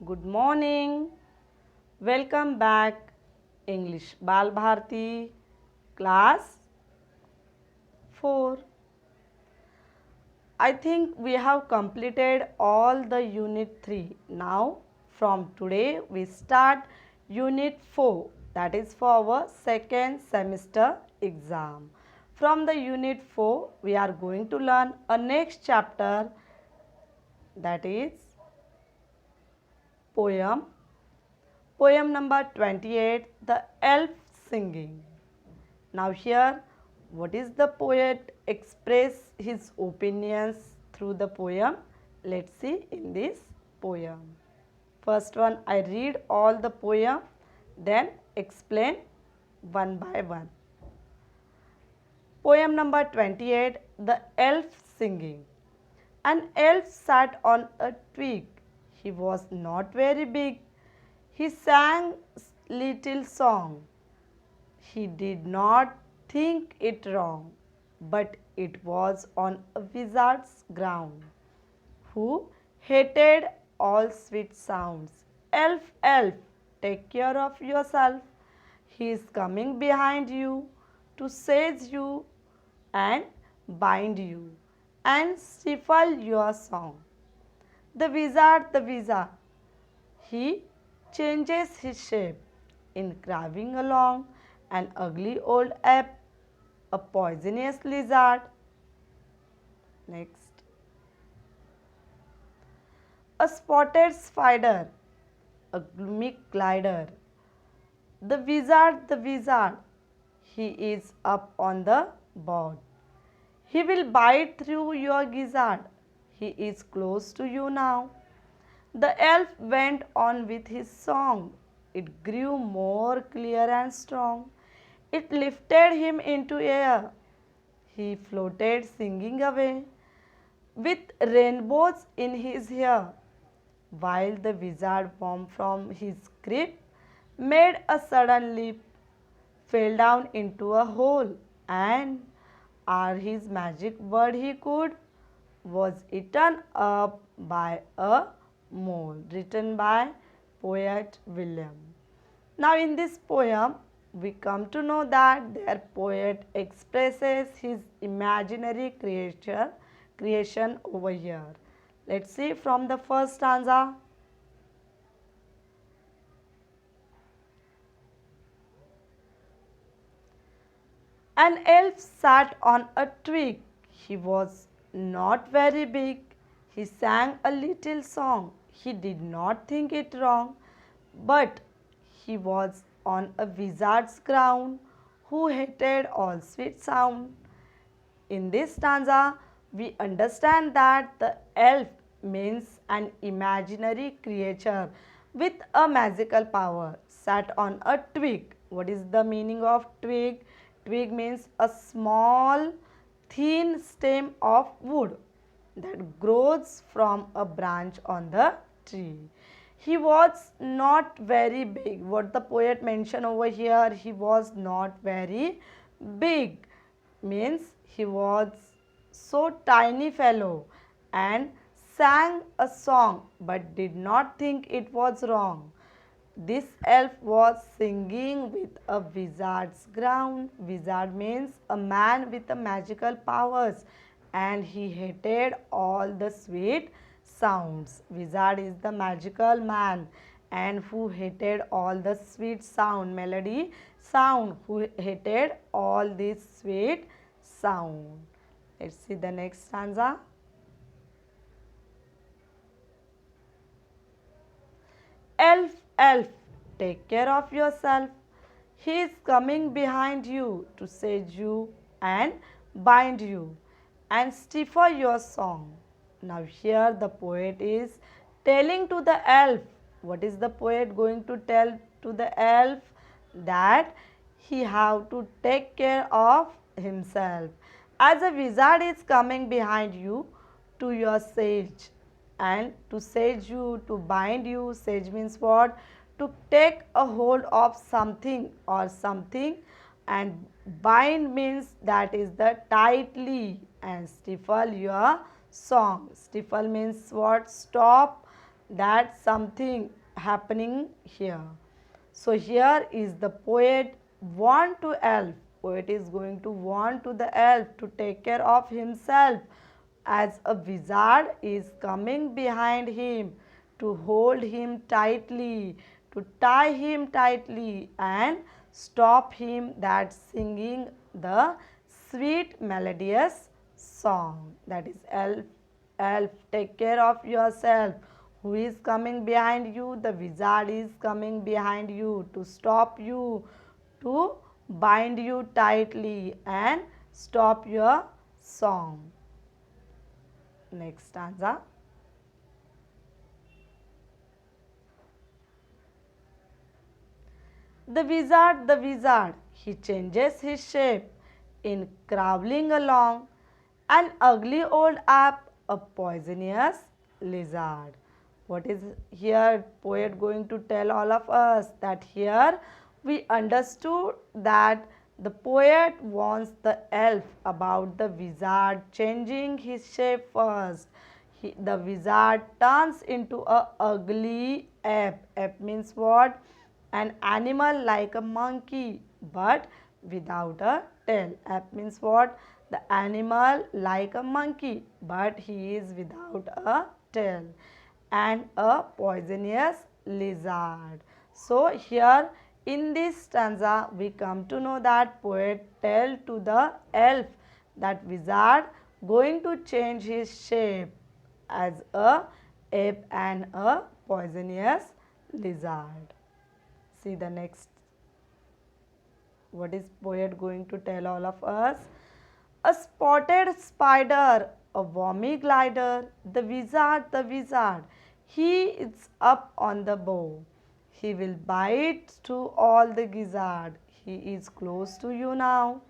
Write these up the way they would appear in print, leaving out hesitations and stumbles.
Good morning. Welcome back. English Bal Bharti class 4. I think we have completed all the unit 3. Now from today we start unit 4, that is for our second semester exam. From the unit 4 we are going to learn a next chapter, that is poem. Poem number 28, The Elf Singing. Now here, what is the poet express his opinions through the poem? Let's see in this poem. First one, I read all the poem, then explain one by one. Poem number 28, The Elf Singing. An elf sat on a twig. He was not very big. He sang little song. He did not think it wrong, but it was on a wizard's ground, who hated all sweet sounds. Elf, elf, take care of yourself. He is coming behind you to seize you and bind you and stifle your song. The wizard, he changes his shape in crawling along an ugly old ape, a poisonous lizard. Next, a spotted spider, a gloomy glider. The wizard, he is up on the board. He will bite through your gizzard. He is close to you now. The elf went on with his song. It grew more clear and strong. It lifted him into air. He floated singing away with rainbows in his hair, while the wizard worm from his grip made a sudden leap, fell down into a hole, and ere his magic word he could, was eaten up by a mole. Written by poet William. Now in this poem we come to know that their poet expresses his imaginary creation over here. Let's see from the first stanza. An elf sat on a twig. He was not very big. He sang a little song. He did not think it wrong, but he was on a wizard's crown who hated all sweet sound. In this stanza, we understand that the elf means an imaginary creature with a magical power sat on a twig. What is the meaning of twig? Twig means a small, thin stem of wood that grows from a branch on the tree. He was not very big. What the poet mentioned over here, he was not very big, means he was so tiny fellow and sang a song but did not think it was wrong. This elf was singing with a wizard's ground. Wizard means a man with a magical powers, and he hated all the sweet sounds. Wizard is the magical man and who hated all the sweet sound, melody sound, who hated all this sweet sound. Let's see the next stanza. Elf, elf, take care of yourself. He is coming behind you to seize you and bind you and stiffer your song. Now here the poet is telling to the elf. What is the poet going to tell to the elf? That he have to take care of himself. As a wizard is coming behind you to your sage, and to sage you, to bind you. Sage means what? To take a hold of something or something, and bind means that is the tightly, and stifle your song. Stifle means what? Stop that something happening here. So here is the poet want to elf. Poet is going to want to the elf to take care of himself as a wizard is coming behind him to hold him tightly, to tie him tightly and stop him that singing the sweet melodious song. That is elf, elf, take care of yourself. Who is coming behind you? The wizard is coming behind you to stop you, to bind you tightly and stop your song. Next stanza. The wizard, he changes his shape in crawling along, an ugly old ape, a poisonous lizard. What is here poet going to tell all of us? That here we understood that the poet wants the elf about the wizard changing his shape first. The wizard turns into a ugly ape. Ape means what? An animal like a monkey but without a tail. Ape means what? The animal like a monkey but he is without a tail, and a poisonous lizard. So here in this stanza we come to know that poet tell to the elf that wizard going to change his shape as a ape and a poisonous lizard. See the next. What is poet going to tell all of us? A spotted spider, a wormy glider, the wizard, he is up on the bow. He will bite to all the gizzard. He is close to you now.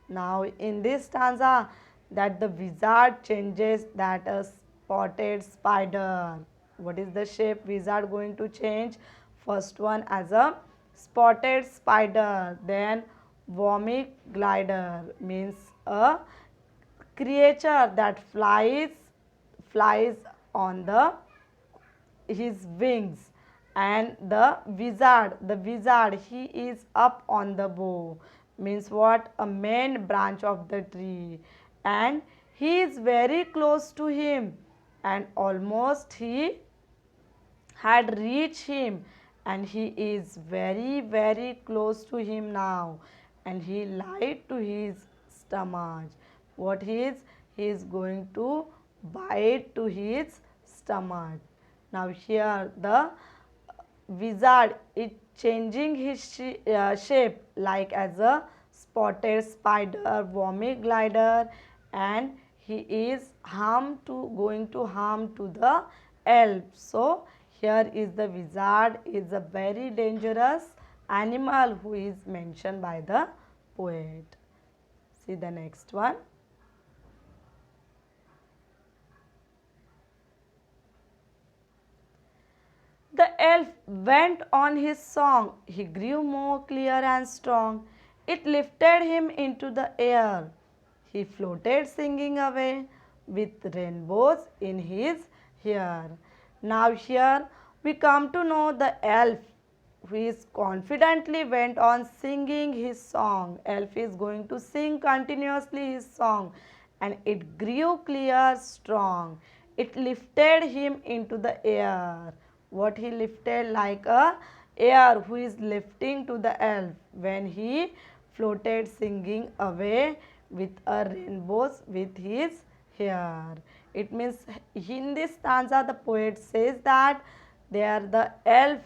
Now in this stanza that the wizard changes that a spotted spider. What is the shape wizard going to change? First one as a spotted spider, then wormy glider means a creature that flies on the his wings, and the wizard he is up on the bow means what? A main branch of the tree, and he is very close to him and almost he had reached him, and he is very close to him now, and he lied to his stomach. What he is going to bite to his stomach. Now here the wizard is changing his shape like as a spotted spider, wormy glider, and he is going to harm to the elf. So here is the wizard is a very dangerous animal who is mentioned by the poet. See the next one. The elf went on his song. He grew more clear and strong. It lifted him into the air. He floated singing away with rainbows in his hair. Now here we come to know the elf who is confidently went on singing his song. Elf is going to sing continuously his song, and it grew clear strong. It lifted him into the air. What he lifted? Like a air who is lifting to the elf when he floated singing away with a rainbows with his hair. It means in this stanza the poet says that there the elf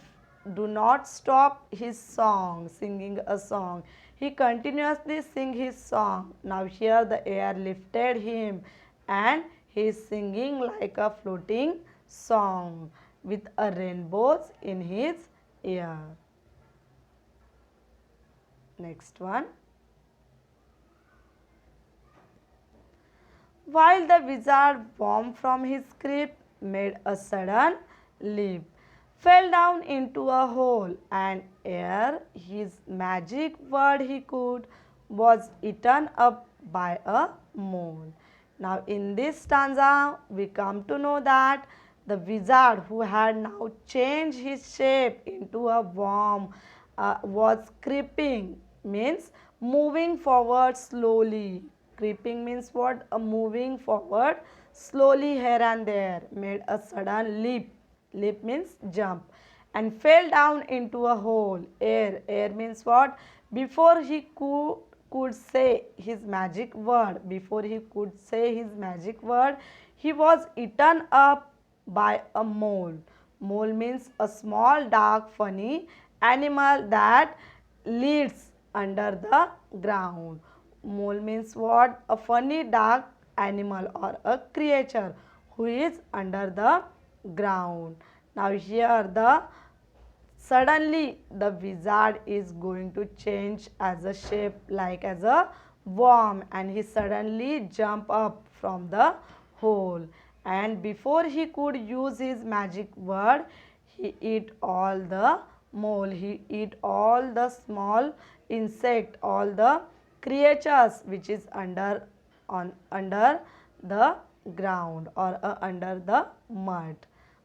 do not stop his song, singing a song. He continuously sing his song. Now here the air lifted him and he is singing like a floating song with a rainbows in his ear. Next one. While the wizard, warm from his grip, made a sudden leap, fell down into a hole, and ere his magic word he could, was eaten up by a mole. Now in this stanza, we come to know that The wizard, who had now changed his shape into a worm, was creeping, means moving forward slowly. Creeping means what? Moving forward slowly here and there, made a sudden leap. Leap means jump, and fell down into a hole. Air. Air means what? Before he could say his magic word, before he could say his magic word, he was eaten up by a mole. Mole means a small, dark, funny animal that lives under the ground. Mole means what? A funny, dark animal or a creature who is under the ground. Now here the suddenly the wizard is going to change as a shape like as a worm, and he suddenly jump up from the hole, and before he could use his magic word, he eat all the mole, he eat all the small insect, all the creatures which is under the ground or under the mud.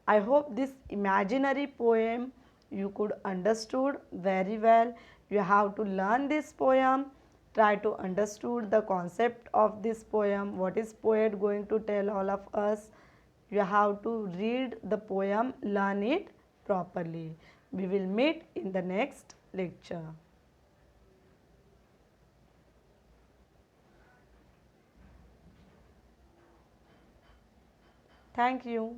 I hope this imaginary poem you could understood very well. You have to learn this poem. Try to understood the concept of this poem. What is poet going to tell all of us? You have to read the poem, learn it properly. We will meet in the next lecture. Thank you.